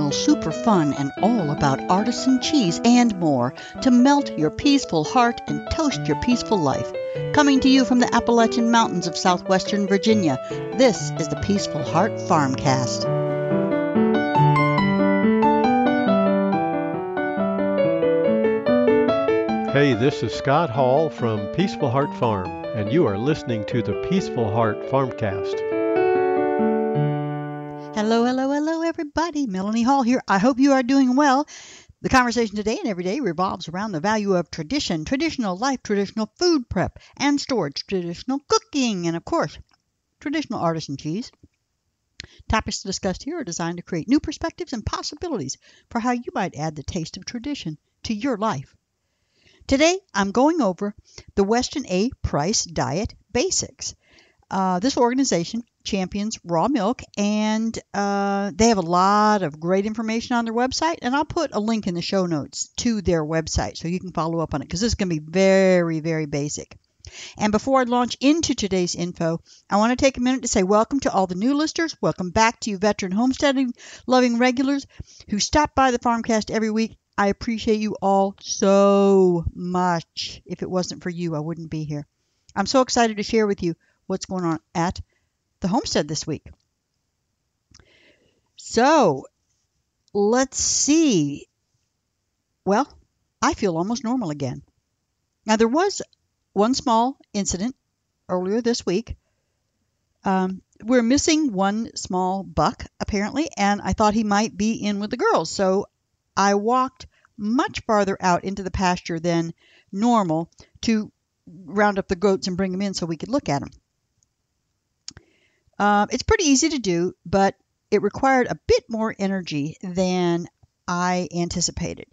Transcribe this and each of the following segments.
traditional, super fun, and all about artisan cheese and more to melt your peaceful heart and toast your peaceful life. Coming to you from the Appalachian Mountains of southwestern Virginia, this is the Peaceful Heart FarmCast. Hey, this is Scott Hall from Peaceful Heart Farm, and you are listening to the Peaceful Heart FarmCast. Hello, hello, hello, everybody. Melanie Hall here. I hope you are doing well. The conversation today and every day revolves around the value of tradition, traditional life, traditional food prep and storage, traditional cooking, and of course, traditional artisan cheese. Topics discussed here are designed to create new perspectives and possibilities for how you might add the taste of tradition to your life. Today, I'm going over the Weston A. Price Diet Basics. This organization champions raw milk, and they have a lot of great information on their website, and I'll put a link in the show notes to their website so you can follow up on it, because this is going to be very, very basic. And before I launch into today's info, I want to take a minute to say welcome to all the new listeners. Welcome back to you veteran homesteading-loving regulars who stop by the FarmCast every week. I appreciate you all so much. If it wasn't for you, I wouldn't be here. I'm so excited to share with you what's going on at the homestead this week. So, let's see. Well, I feel almost normal again. Now, there was one small incident earlier this week. We're missing one small buck, apparently, and I thought he might be in with the girls. So, I walked much farther out into the pasture than normal to round up the goats and bring them in so we could look at them. It's pretty easy to do, but it required a bit more energy than I anticipated.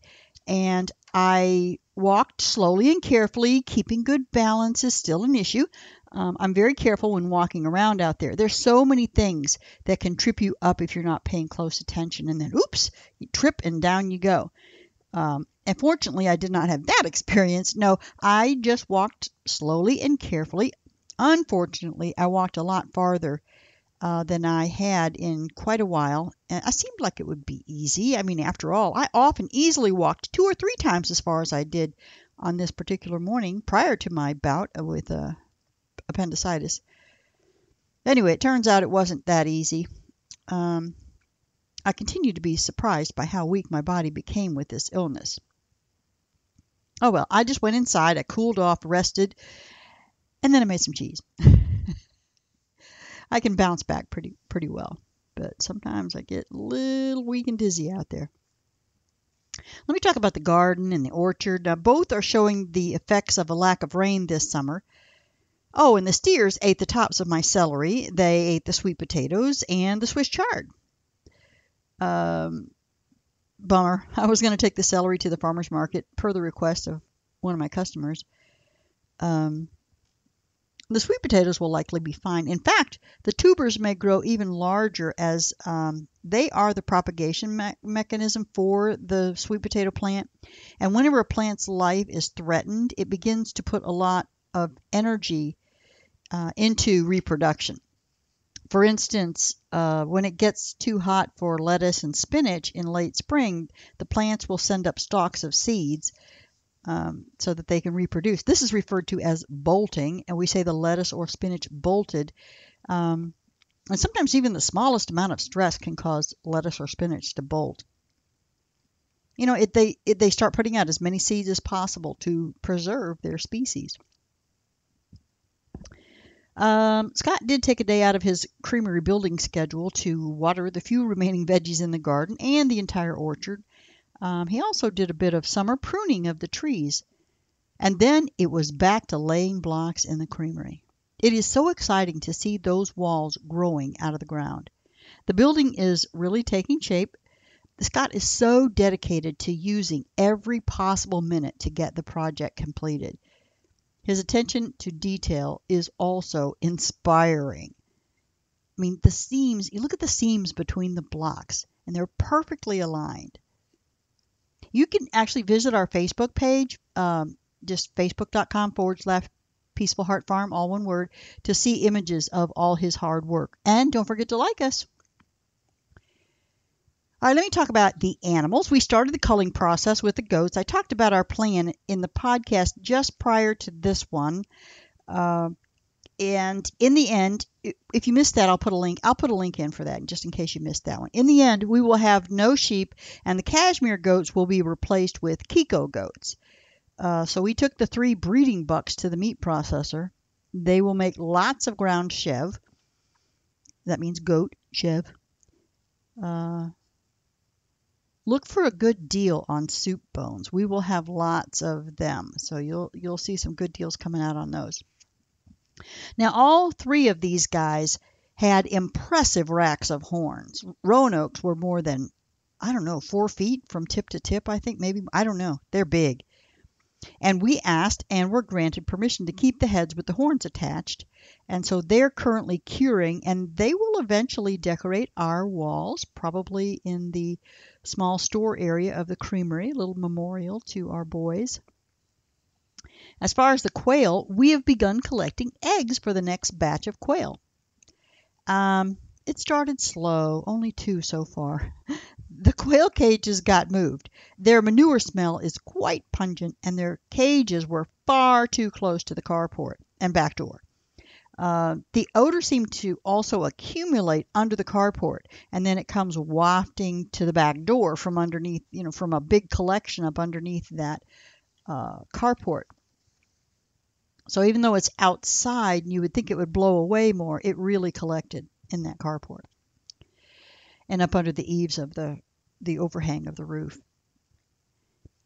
And I walked slowly and carefully. Keeping good balance is still an issue. I'm very careful when walking around out there. There's so many things that can trip you up if you're not paying close attention. And then, oops, you trip and down you go. And fortunately, I did not have that experience. No, I just walked slowly and carefully. Unfortunately, I walked a lot farther than I had in quite a while. And I seemed like it would be easy. I mean, after all, I often easily walked 2 or 3 times as far as I did on this particular morning prior to my bout with appendicitis. Anyway, it turns out it wasn't that easy. I continue to be surprised by how weak my body became with this illness. Oh well, I just went inside, I cooled off, rested, and then I made some cheese. I can bounce back pretty well, but sometimes I get a little weak and dizzy out there. Let me talk about the garden and the orchard. Now, both are showing the effects of a lack of rain this summer. Oh, and the steers ate the tops of my celery. They ate the sweet potatoes and the Swiss chard. Bummer. I was going to take the celery to the farmer's market per the request of one of my customers. The sweet potatoes will likely be fine. In fact, the tubers may grow even larger as they are the propagation mechanism for the sweet potato plant. And whenever a plant's life is threatened, it begins to put a lot of energy into reproduction. For instance, when it gets too hot for lettuce and spinach in late spring, the plants will send up stalks of seeds so that they can reproduce. This is referred to as bolting, and we say the lettuce or spinach bolted. And sometimes even the smallest amount of stress can cause lettuce or spinach to bolt. You know, they start putting out as many seeds as possible to preserve their species. Scott did take a day out of his creamery building schedule to water the few remaining veggies in the garden and the entire orchard. He also did a bit of summer pruning of the trees. And then it was back to laying blocks in the creamery. It is so exciting to see those walls growing out of the ground. The building is really taking shape. Scott is so dedicated to using every possible minute to get the project completed. His attention to detail is also inspiring. I mean, the seams, you look at the seams between the blocks, and they're perfectly aligned. You can actually visit our Facebook page, just facebook.com/Peaceful Heart Farm, all one word, to see images of all his hard work. And don't forget to like us. All right, let me talk about the animals. We started the culling process with the goats. I talked about our plan in the podcast just prior to this one. Uh, and in the end, if you missed that, I'll put a link. I'll put a link in for that, just in case you missed that one. In the end, we will have no sheep, and the cashmere goats will be replaced with Kiko goats. So we took the 3 breeding bucks to the meat processor. They will make lots of ground chev. That means goat chev. Look for a good deal on soup bones. We will have lots of them, so you'll see some good deals coming out on those. Now, all 3 of these guys had impressive racks of horns. Roanoke's were more than, 4 feet from tip to tip, I think, maybe. I don't know. They're big. And we asked and were granted permission to keep the heads with the horns attached. And so they're currently curing, and they will eventually decorate our walls, probably in the small store area of the creamery, a little memorial to our boys. As far as the quail, we have begun collecting eggs for the next batch of quail. It started slow, only 2 so far. The quail cages got moved. Their manure smell is quite pungent, and their cages were far too close to the carport and back door. The odor seemed to also accumulate under the carport, and then it comes wafting to the back door from underneath, from a big collection up underneath that carport. So even though it's outside and you would think it would blow away more, it really collected in that carport and up under the eaves of the overhang of the roof.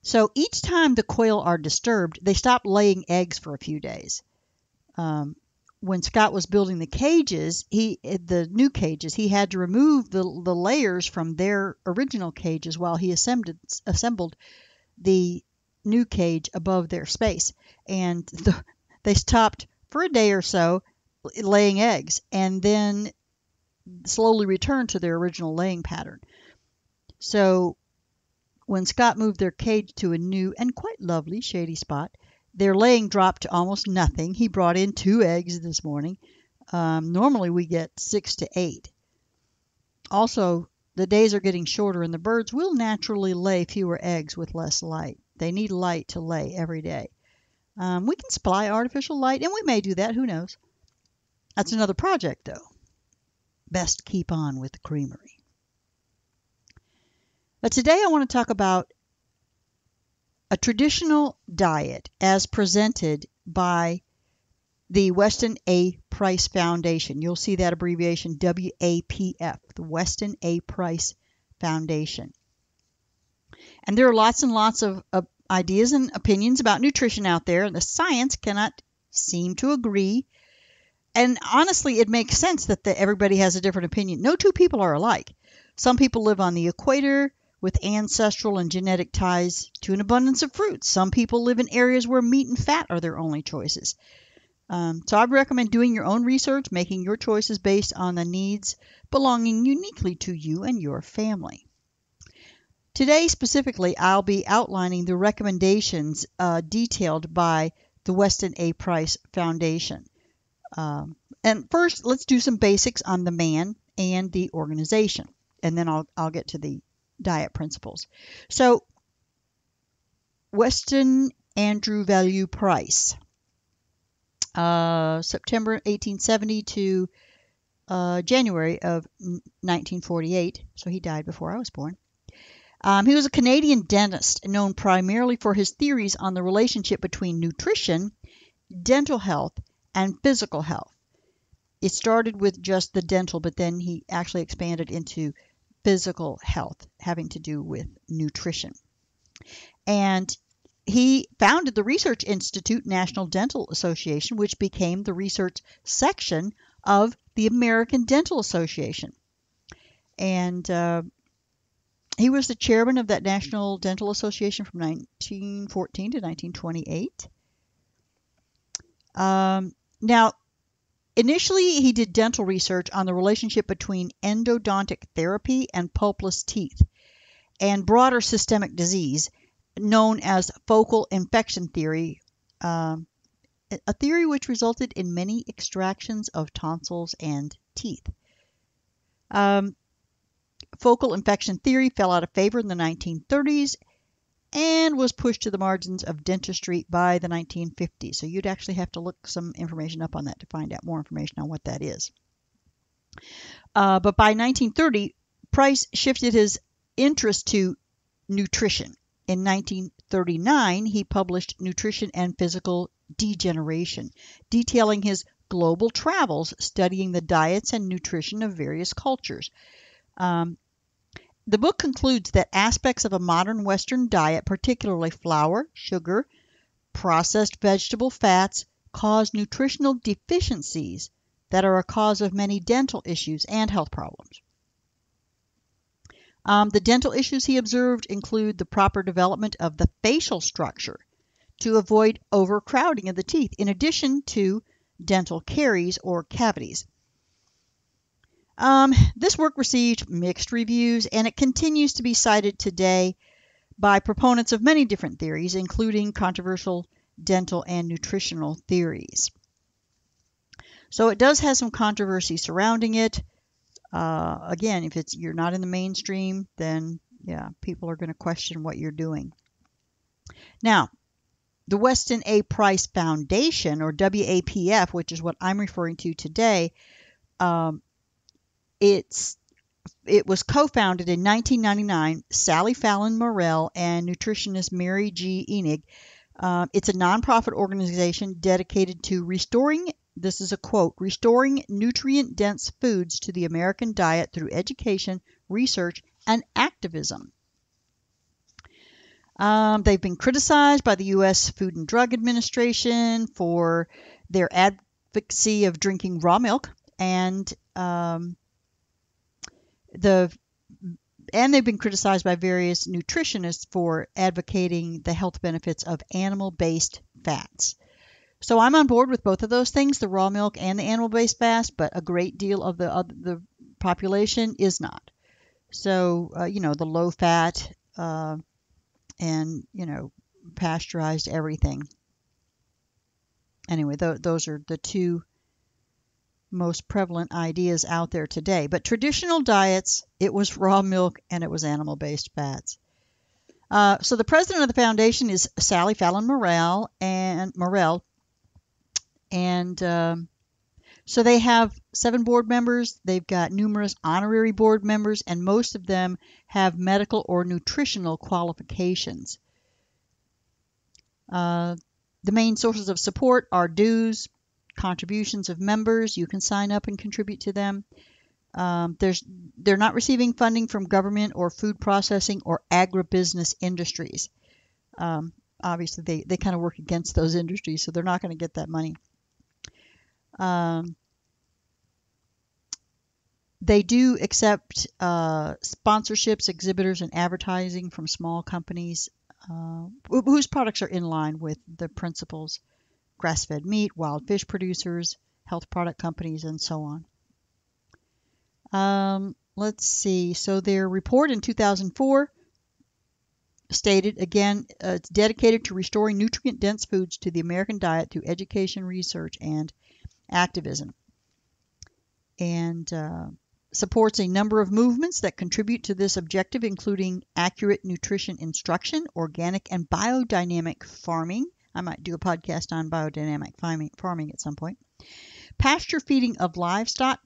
So each time the quail are disturbed, they stop laying eggs for a few days. When Scott was building the cages, the new cages, he had to remove the layers from their original cages while he assembled the new cage above their space. And they stopped for a day or so laying eggs, and then slowly returned to their original laying pattern. So when Scott moved their cage to a new and quite lovely shady spot, their laying dropped to almost nothing. He brought in 2 eggs this morning. Normally we get 6 to 8. Also, the days are getting shorter, and the birds will naturally lay fewer eggs with less light. They need light to lay every day. We can supply artificial light, and we may do that. Who knows? That's another project, though. Best keep on with the creamery. But today I want to talk about a traditional diet as presented by the Weston A. Price Foundation. You'll see that abbreviation WAPF, the Weston A. Price Foundation. And there are lots and lots of ideas and opinions about nutrition out there, and the science cannot seem to agree. And honestly, it makes sense that everybody has a different opinion. No 2 people are alike. Some people live on the equator with ancestral and genetic ties to an abundance of fruits. Some people live in areas where meat and fat are their only choices. So I recommend doing your own research, making your choices based on the needs belonging uniquely to you and your family. Today, specifically, I'll be outlining the recommendations detailed by the Weston A. Price Foundation. And first, let's do some basics on the man and the organization, and then I'll get to the diet principles. So, Weston Andrew Value Price, September 1870 to January of 1948. So he died before I was born. He was a Canadian dentist known primarily for his theories on the relationship between nutrition, dental health, and physical health. It started with just the dental, but then he actually expanded into physical health, having to do with nutrition. And he founded the Research Institute National Dental Association, which became the research section of the American Dental Association. And he was the chairman of that National Dental Association from 1914 to 1928. Now, initially, he did dental research on the relationship between endodontic therapy and pulpless teeth and broader systemic disease known as focal infection theory, a theory which resulted in many extractions of tonsils and teeth. focal infection theory fell out of favor in the 1930s and was pushed to the margins of dentistry by the 1950s. So you'd actually have to look some information up on that to find out more information on what that is. But by 1930, Price shifted his interest to nutrition. In 1939, he published Nutrition and Physical Degeneration, detailing his global travels studying the diets and nutrition of various cultures. The book concludes that aspects of a modern Western diet, particularly flour, sugar, processed vegetable fats, cause nutritional deficiencies that are a cause of many dental issues and health problems. The dental issues he observed include the proper development of the facial structure to avoid overcrowding of the teeth, in addition to dental caries or cavities. This work received mixed reviews, and it continues to be cited today by proponents of many different theories, including controversial dental and nutritional theories. So it does have some controversy surrounding it. Again, if you're not in the mainstream, then yeah, people are going to question what you're doing. Now, the Weston A. Price Foundation, or WAPF, which is what I'm referring to today, it was co-founded in 1999, Sally Fallon Morell and nutritionist Mary G. Enig. It's a nonprofit organization dedicated to restoring, this is a quote, restoring nutrient-dense foods to the American diet through education, research, and activism. They've been criticized by the U.S. Food and Drug Administration for their advocacy of drinking raw milk, and they've been criticized by various nutritionists for advocating the health benefits of animal-based fats. So I'm on board with both of those things, the raw milk and the animal-based fats, but a great deal of the population is not. So, the low-fat and, pasteurized everything. Anyway, those are the two most prevalent ideas out there today. But traditional diets, it was raw milk and it was animal-based fats. So the president of the foundation is Sally Fallon Morell. So they have 7 board members. They've got numerous honorary board members, and most of them have medical or nutritional qualifications. The main sources of support are dues, contributions of members. You can sign up and contribute to them. They're not receiving funding from government or food processing or agribusiness industries. Obviously, they kind of work against those industries, so they're not going to get that money. They do accept sponsorships, exhibitors, and advertising from small companies whose products are in line with the principles: grass-fed meat, wild fish producers, health product companies, and so on. Let's see. So their report in 2004 stated, again, it's dedicated to restoring nutrient-dense foods to the American diet through education, research, and activism. And supports a number of movements that contribute to this objective, including accurate nutrition instruction, organic and biodynamic farming. I might do a podcast on biodynamic farming at some point. Pasture feeding of livestock,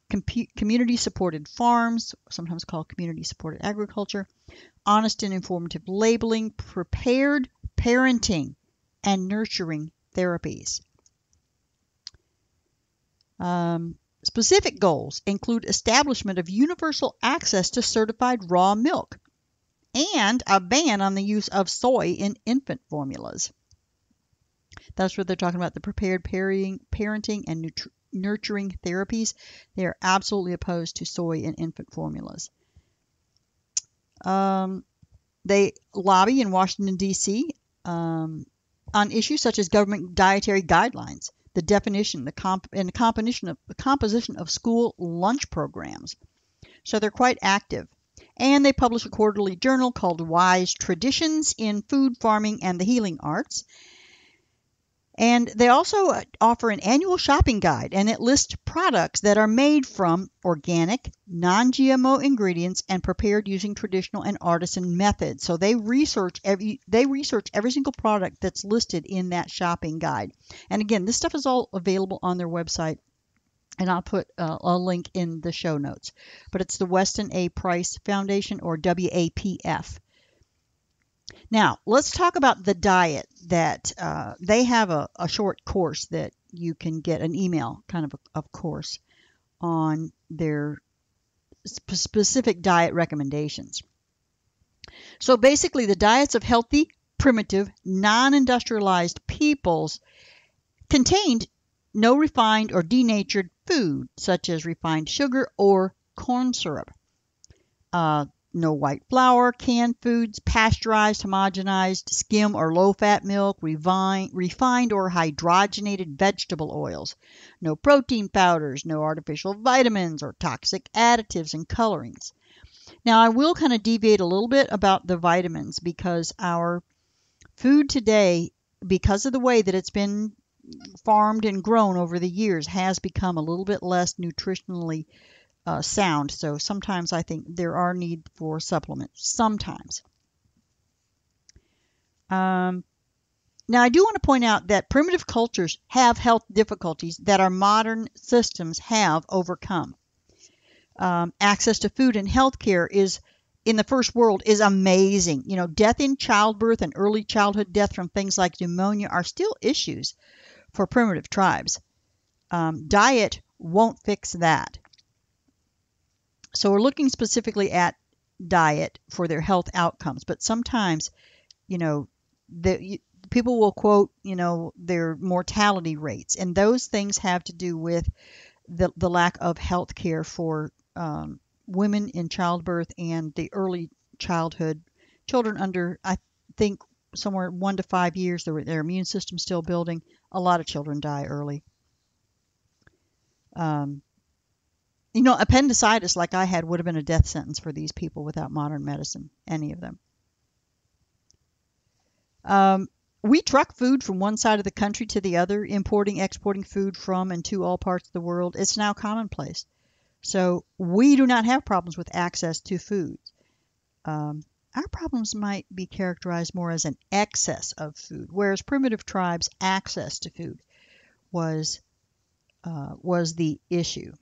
community-supported farms, sometimes called community-supported agriculture, honest and informative labeling, prepared parenting, and nurturing therapies. Specific goals include establishment of universal access to certified raw milk and a ban on the use of soy in infant formulas. That's where they're talking about the prepared parenting and nurturing therapies. They are absolutely opposed to soy in infant formulas. They lobby in Washington, D.C. On issues such as government dietary guidelines, the definition, and the composition of school lunch programs. So they're quite active. And they publish a quarterly journal called Wise Traditions in Food, Farming, and the Healing Arts. And they also offer an annual shopping guide, and it lists products that are made from organic, non-GMO ingredients and prepared using traditional and artisan methods. So they research every single product that's listed in that shopping guide. And again, this stuff is all available on their website, and I'll put a link in the show notes. But it's the Weston A. Price Foundation, or WAPF. Now, let's talk about the diet that they have a short course that you can get, an email kind of a course on their specific diet recommendations. So basically, the diets of healthy, primitive, non-industrialized peoples contained no refined or denatured food, such as refined sugar or corn syrup. No white flour, canned foods, pasteurized, homogenized, skim or low-fat milk, refined or hydrogenated vegetable oils. No protein powders, no artificial vitamins or toxic additives and colorings. Now, I will kind of deviate a little bit about the vitamins, because our food today, because of the way that it's been farmed and grown over the years, has become a little bit less nutritionally sound. So sometimes I think there are need for supplements. Sometimes. Now, I do want to point out that primitive cultures have health difficulties that our modern systems have overcome. Access to food and health care in the first world is amazing. You know, death in childbirth and early childhood death from things like pneumonia are still issues for primitive tribes. Diet won't fix that. So we're looking specifically at diet for their health outcomes. But sometimes, you know, people will quote, you know, their mortality rates. And those things have to do with the lack of health care for women in childbirth and the early childhood children under, I think, somewhere 1 to 5 years. Their immune system still building. A lot of children die early. You know, appendicitis, like I had, would have been a death sentence for these people without modern medicine, any of them. We truck food from one side of the country to the other, importing, exporting food from and to all parts of the world. It's now commonplace. So we do not have problems with access to food. Our problems might be characterized more as an excess of food, whereas primitive tribes' access to food was the issue.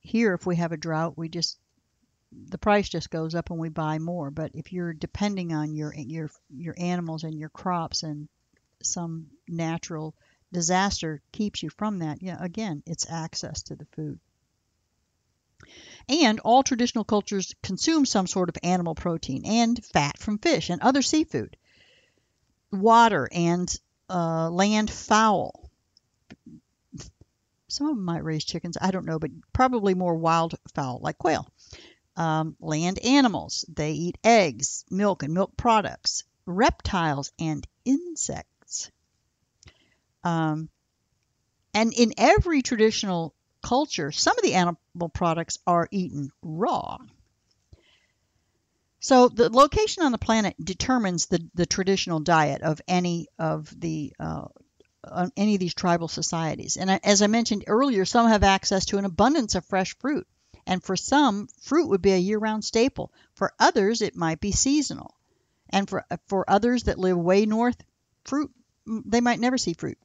Here, if we have a drought, the price just goes up and we buy more. But if you're depending on your animals and your crops, and some natural disaster keeps you from that, yeah, again, it's access to the food. And all traditional cultures consume some sort of animal protein and fat from fish and other seafood, water, and land fowl. Some of them might raise chickens, I don't know, but probably more wild fowl like quail. Land animals, they eat eggs, milk and milk products, reptiles, and insects. And in every traditional culture, some of the animal products are eaten raw. So the location on the planet determines the traditional diet of any of these tribal societies. And as I mentioned earlier, some have access to an abundance of fresh fruit. And for some, fruit would be a year-round staple. For others, it might be seasonal. And for others that live way north, fruit, they might never see fruit.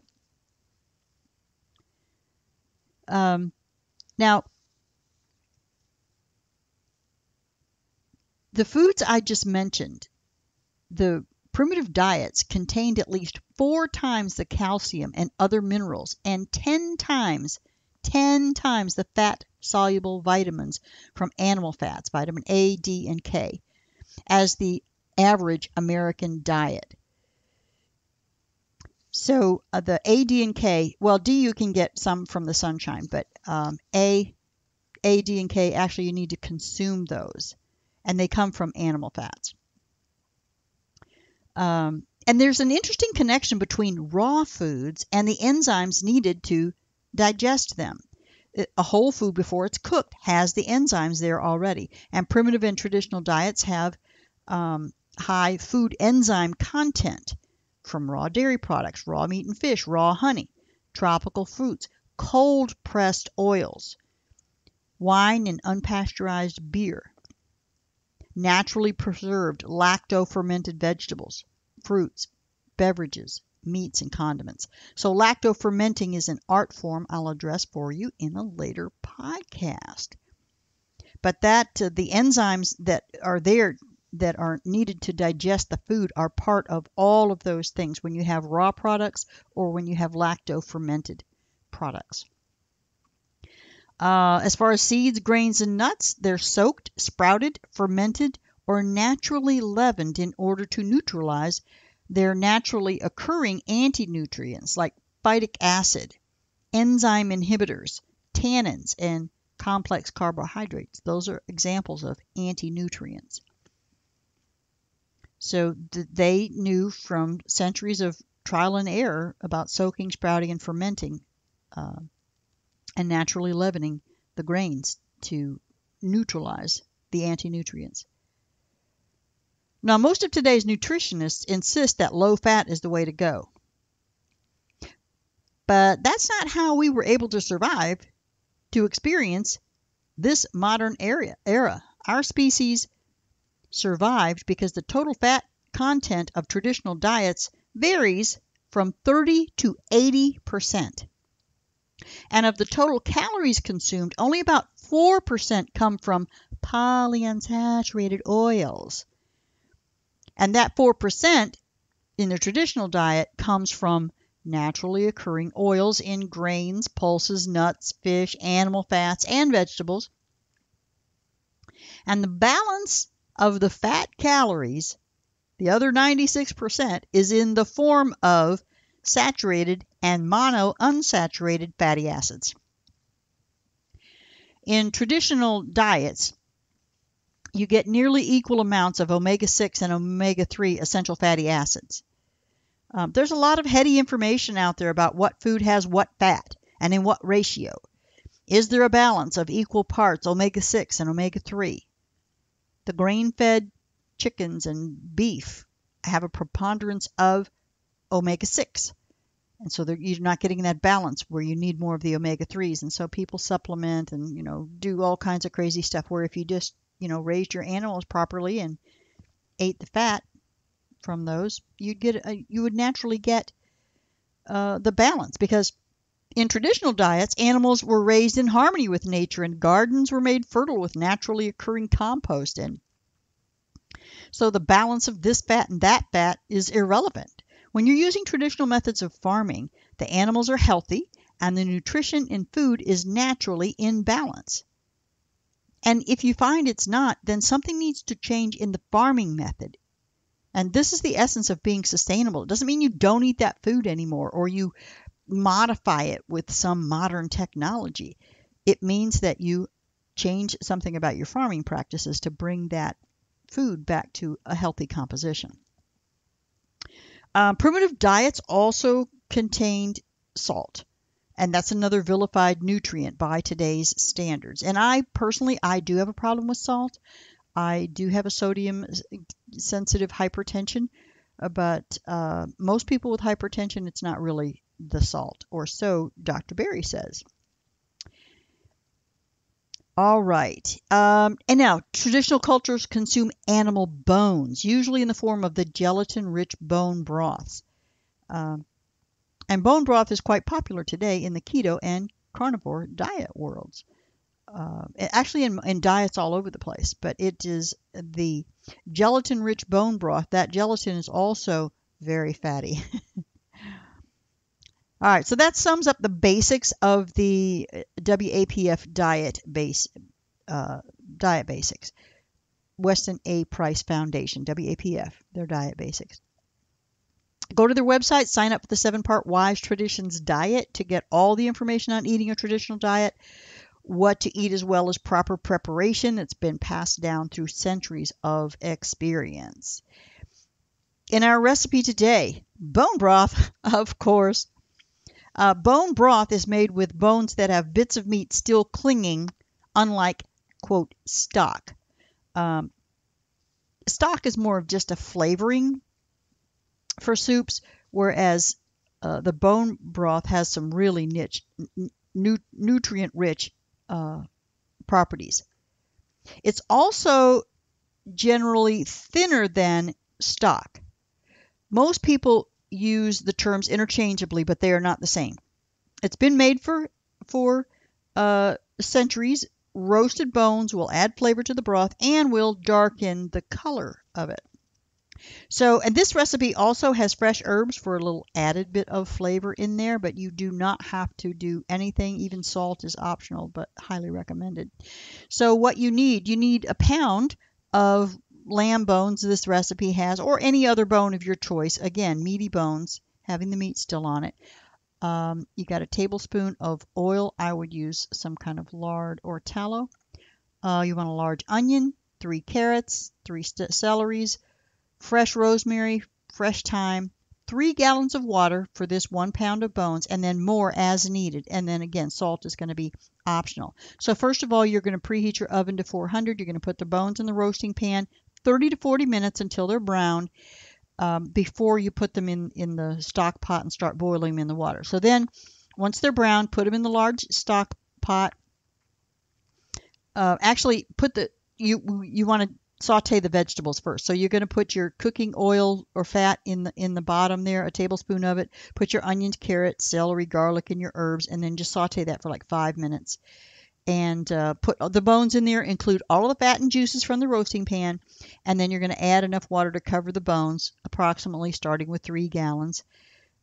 Now, the foods I just mentioned, the primitive diets contained at least 4 times the calcium and other minerals, and 10 times the fat-soluble vitamins from animal fats, vitamin A, D, and K, as the average American diet. So the A, D, and K, well, D you can get some from the sunshine, but A, D, and K, actually you need to consume those, and they come from animal fats. And there's an interesting connection between raw foods and the enzymes needed to digest them. A whole food, before it's cooked, has the enzymes there already. And primitive and traditional diets have high food enzyme content from raw dairy products, raw meat and fish, raw honey, tropical fruits, cold-pressed oils, wine and unpasteurized beer, naturally preserved lacto-fermented vegetables, fruits, beverages, meats, and condiments. So lacto-fermenting is an art form I'll address for you in a later podcast. But the enzymes that are there that are needed to digest the food are part of all of those things when you have raw products or when you have lacto-fermented products. As far as seeds, grains, and nuts, they're soaked, sprouted, fermented, or naturally leavened in order to neutralize their naturally occurring anti-nutrients like phytic acid, enzyme inhibitors, tannins, and complex carbohydrates. Those are examples of anti-nutrients. So they knew from centuries of trial and error about soaking, sprouting, and fermenting and naturally leavening the grains to neutralize the anti-nutrients. Now, most of today's nutritionists insist that low fat is the way to go. But that's not how we were able to survive to experience this modern era. Our species survived because the total fat content of traditional diets varies from 30 to 80%. And of the total calories consumed, only about 4% come from polyunsaturated oils. And that 4% in the traditional diet comes from naturally occurring oils in grains, pulses, nuts, fish, animal fats, and vegetables. And the balance of the fat calories, the other 96%, is in the form of saturated and monounsaturated fatty acids. In traditional diets, you get nearly equal amounts of omega-6 and omega-3 essential fatty acids. There's a lot of heady information out there about what food has what fat and in what ratio. Is there a balance of equal parts omega-6 and omega-3? The grain-fed chickens and beef have a preponderance of omega-6. And so you're not getting that balance where you need more of the omega-3s. And so people supplement and, do all kinds of crazy stuff where if you just, raised your animals properly and ate the fat from those, you would naturally get the balance. Because in traditional diets, animals were raised in harmony with nature and gardens were made fertile with naturally occurring compost. And so the balance of this fat and that fat is irrelevant. When you're using traditional methods of farming, the animals are healthy and the nutrition in food is naturally in balance. And if you find it's not, then something needs to change in the farming method. And this is the essence of being sustainable. It doesn't mean you don't eat that food anymore or you modify it with some modern technology. It means that you change something about your farming practices to bring that food back to a healthy composition. Primitive diets also contained salt, and that's another vilified nutrient by today's standards. And I do have a problem with salt. I do have a sodium-sensitive hypertension, but most people with hypertension, it's not really the salt, or so Dr. Berry says. All right. And now, traditional cultures consume animal bones, usually in the form of the gelatin-rich bone broths. And bone broth is quite popular today in the keto and carnivore diet worlds. Actually, in diets all over the place. But it is the gelatin-rich bone broth. That gelatin is also very fatty. All right, so that sums up the basics of the WAPF diet basics. Weston A. Price Foundation, WAPF, their diet basics. Go to their website, sign up for the 7-part Wise Traditions diet to get all the information on eating a traditional diet, what to eat as well as proper preparation that's been passed down through centuries of experience. In our recipe today, bone broth, of course. Bone broth is made with bones that have bits of meat still clinging, unlike, quote, stock. Stock is more of just a flavoring for soups, whereas the bone broth has some really niche, nutrient-rich properties. It's also generally thinner than stock. Most people use the terms interchangeably, but they are not the same. It's been made for centuries. Roasted bones will add flavor to the broth and will darken the color of it. So, and this recipe also has fresh herbs for a little added bit of flavor in there, but you do not have to do anything. Even salt is optional, but highly recommended. So what you need a pound of lamb bones this recipe has, or any other bone of your choice. Again, meaty bones, having the meat still on it. You got a tablespoon of oil. I would use some kind of lard or tallow. You want a large onion, 3 carrots, 3 celeries, fresh rosemary, fresh thyme, 3 gallons of water for this 1 pound of bones, and then more as needed. And then again, salt is going to be optional. So first of all, you're going to preheat your oven to 400. You're going to put the bones in the roasting pan 30 to 40 minutes until they're brown before you put them in the stock pot and start boiling them in the water. So then once they're brown, put them in the large stock pot. Actually, you want to saute the vegetables first. So you're going to put your cooking oil or fat in the bottom there, a tablespoon of it. Put your onions, carrots, celery, garlic, and your herbs, and then just saute that for like 5 minutes. And put the bones in there. Include all of the fat and juices from the roasting pan, and then you're going to add enough water to cover the bones, approximately starting with 3 gallons.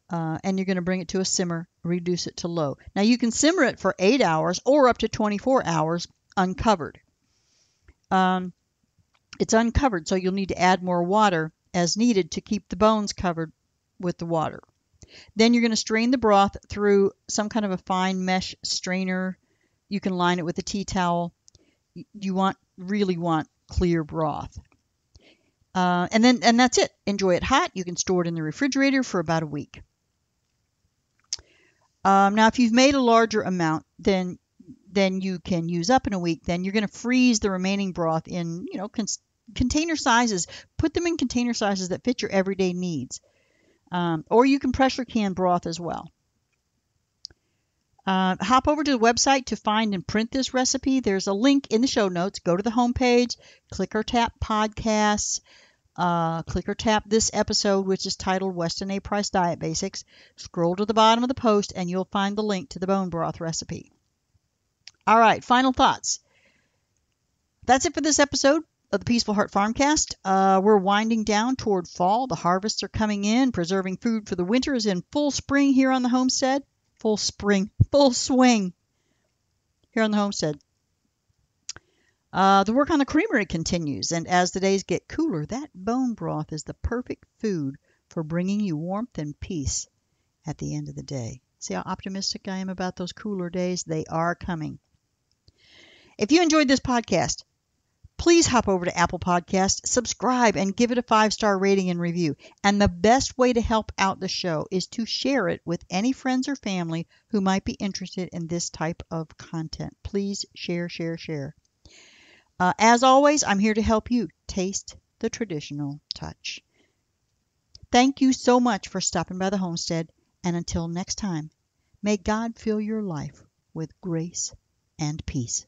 And you're going to bring it to a simmer, reduce it to low. Now you can simmer it for 8 hours or up to 24 hours uncovered. It's uncovered, so you'll need to add more water as needed to keep the bones covered with the water. Then you're going to strain the broth through some kind of a fine mesh strainer. You can line it with a tea towel. You really want clear broth. And that's it. Enjoy it hot. You can store it in the refrigerator for about a week. Now, if you've made a larger amount than you can use up in a week, then you're going to freeze the remaining broth in, container sizes. Put them in container sizes that fit your everyday needs. Or you can pressure can broth as well. Hop over to the website to find and print this recipe. There's a link in the show notes. Go to the homepage, click or tap podcasts, click or tap this episode, which is titled Weston A. Price Diet Basics. Scroll to the bottom of the post and you'll find the link to the bone broth recipe. All right, final thoughts. That's it for this episode of the Peaceful Heart FarmCast. We're winding down toward fall. The harvests are coming in. Preserving food for the winter is in full spring here on the homestead. Full swing here on the homestead. The work on the creamery continues, and as the days get cooler, that bone broth is the perfect food for bringing you warmth and peace at the end of the day. See how optimistic I am about those cooler days? They are coming. If you enjoyed this podcast, please hop over to Apple Podcasts, subscribe, and give it a 5-star rating and review. And the best way to help out the show is to share it with any friends or family who might be interested in this type of content. Please share. As always, I'm here to help you taste the traditional touch. Thank you so much for stopping by the homestead. And until next time, may God fill your life with grace and peace.